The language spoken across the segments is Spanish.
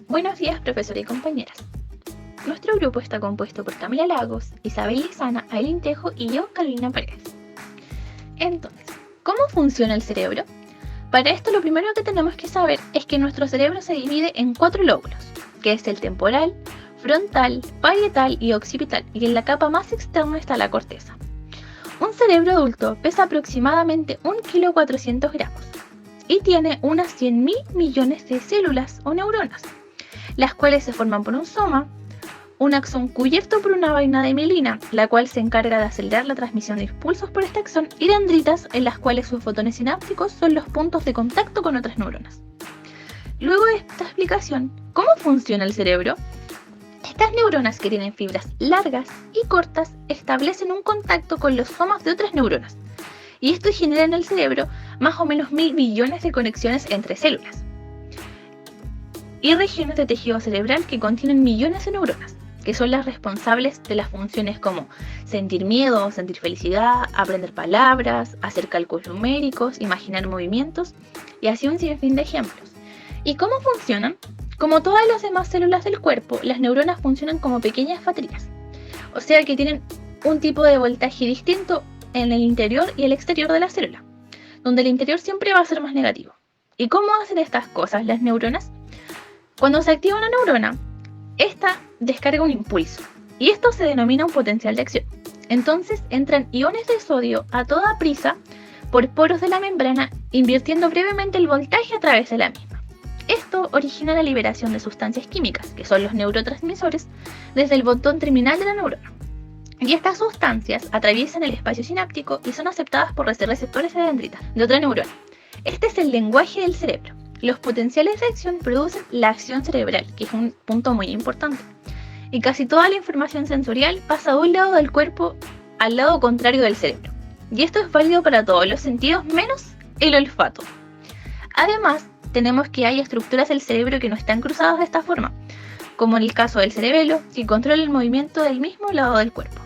Buenos días, profesor y compañeras. Nuestro grupo está compuesto por Camila Lagos, Isabel Lizana, Aileen Tejo y yo, Carolina Paredes. Entonces, ¿cómo funciona el cerebro? Para esto lo primero que tenemos que saber es que nuestro cerebro se divide en 4 lóbulos, que es el temporal, frontal, parietal y occipital, y en la capa más externa está la corteza. Un cerebro adulto pesa aproximadamente 1,4 kg y tiene unas 100.000 millones de células o neuronas, las cuales se forman por un soma, un axón cubierto por una vaina de mielina, la cual se encarga de acelerar la transmisión de impulsos por este axón, y dendritas, en las cuales sus fotones sinápticos son los puntos de contacto con otras neuronas. Luego de esta explicación, ¿cómo funciona el cerebro? Estas neuronas, que tienen fibras largas y cortas, establecen un contacto con los somas de otras neuronas, y esto genera en el cerebro más o menos 1.000 billones de conexiones entre células y regiones de tejido cerebral que contienen millones de neuronas, que son las responsables de las funciones como sentir miedo, sentir felicidad, aprender palabras, hacer cálculos numéricos, imaginar movimientos, y así un sinfín de ejemplos. ¿Y cómo funcionan? Como todas las demás células del cuerpo, las neuronas funcionan como pequeñas baterías, o sea que tienen un tipo de voltaje distinto en el interior y el exterior de la célula, donde el interior siempre va a ser más negativo. ¿Y cómo hacen estas cosas las neuronas? Cuando se activa una neurona, esta descarga un impulso, y esto se denomina un potencial de acción. Entonces entran iones de sodio a toda prisa por poros de la membrana, invirtiendo brevemente el voltaje a través de la misma. Esto origina la liberación de sustancias químicas, que son los neurotransmisores, desde el botón terminal de la neurona. Y estas sustancias atraviesan el espacio sináptico y son aceptadas por receptores de dendritas de otra neurona. Este es el lenguaje del cerebro. Los potenciales de acción producen la acción cerebral, que es un punto muy importante. Y casi toda la información sensorial pasa de un lado del cuerpo al lado contrario del cerebro. Y esto es válido para todos los sentidos menos el olfato. Además, tenemos que hay estructuras del cerebro que no están cruzadas de esta forma, como en el caso del cerebelo, que controla el movimiento del mismo lado del cuerpo.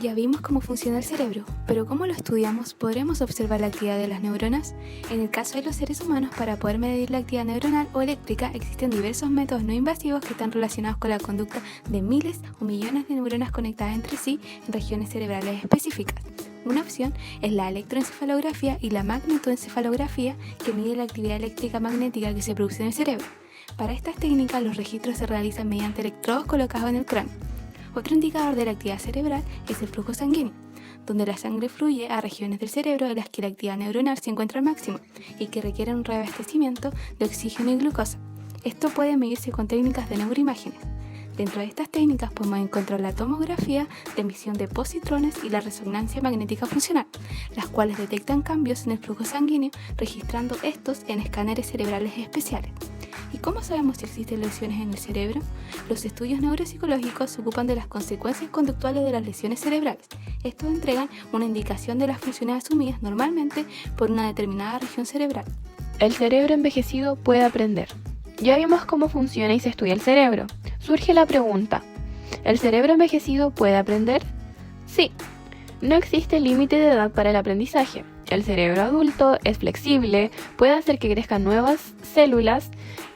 Ya vimos cómo funciona el cerebro, pero ¿cómo lo estudiamos? ¿Podremos observar la actividad de las neuronas? En el caso de los seres humanos, para poder medir la actividad neuronal o eléctrica, existen diversos métodos no invasivos que están relacionados con la conducta de miles o millones de neuronas conectadas entre sí en regiones cerebrales específicas. Una opción es la electroencefalografía y la magnetoencefalografía, que mide la actividad eléctrica magnética que se produce en el cerebro. Para estas técnicas, los registros se realizan mediante electrodos colocados en el cráneo. Otro indicador de la actividad cerebral es el flujo sanguíneo, donde la sangre fluye a regiones del cerebro en las que la actividad neuronal se encuentra al máximo y que requieren un reabastecimiento de oxígeno y glucosa. Esto puede medirse con técnicas de neuroimágenes. Dentro de estas técnicas podemos encontrar la tomografía de emisión de positrones y la resonancia magnética funcional, las cuales detectan cambios en el flujo sanguíneo, registrando estos en escáneres cerebrales especiales. ¿Y cómo sabemos si existen lesiones en el cerebro? Los estudios neuropsicológicos se ocupan de las consecuencias conductuales de las lesiones cerebrales. Estos entregan una indicación de las funciones asumidas normalmente por una determinada región cerebral. El cerebro envejecido puede aprender. Ya vimos cómo funciona y se estudia el cerebro. Surge la pregunta, ¿el cerebro envejecido puede aprender? Sí. No existe límite de edad para el aprendizaje. El cerebro adulto es flexible, puede hacer que crezcan nuevas células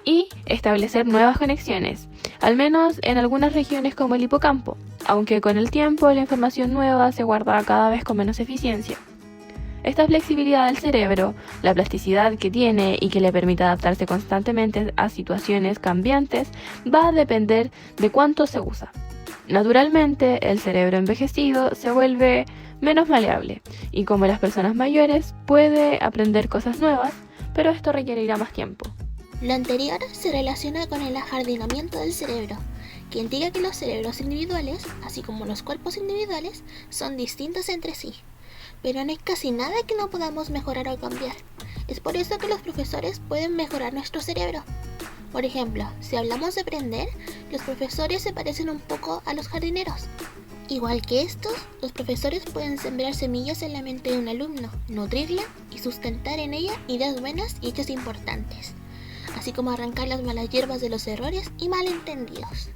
y establecer nuevas conexiones, al menos en algunas regiones como el hipocampo, aunque con el tiempo la información nueva se guarda cada vez con menos eficiencia. Esta flexibilidad del cerebro, la plasticidad que tiene y que le permite adaptarse constantemente a situaciones cambiantes, va a depender de cuánto se usa. Naturalmente, el cerebro envejecido se vuelve menos maleable y, como las personas mayores, puede aprender cosas nuevas, pero esto requerirá más tiempo. Lo anterior se relaciona con el ajardinamiento del cerebro, que indica que los cerebros individuales, así como los cuerpos individuales, son distintos entre sí. Pero no hay casi nada que no podamos mejorar o cambiar. Es por eso que los profesores pueden mejorar nuestro cerebro. Por ejemplo, si hablamos de aprender, los profesores se parecen un poco a los jardineros. Igual que estos, los profesores pueden sembrar semillas en la mente de un alumno, nutrirla y sustentar en ella ideas buenas y hechos importantes, así como arrancar las malas hierbas de los errores y malentendidos.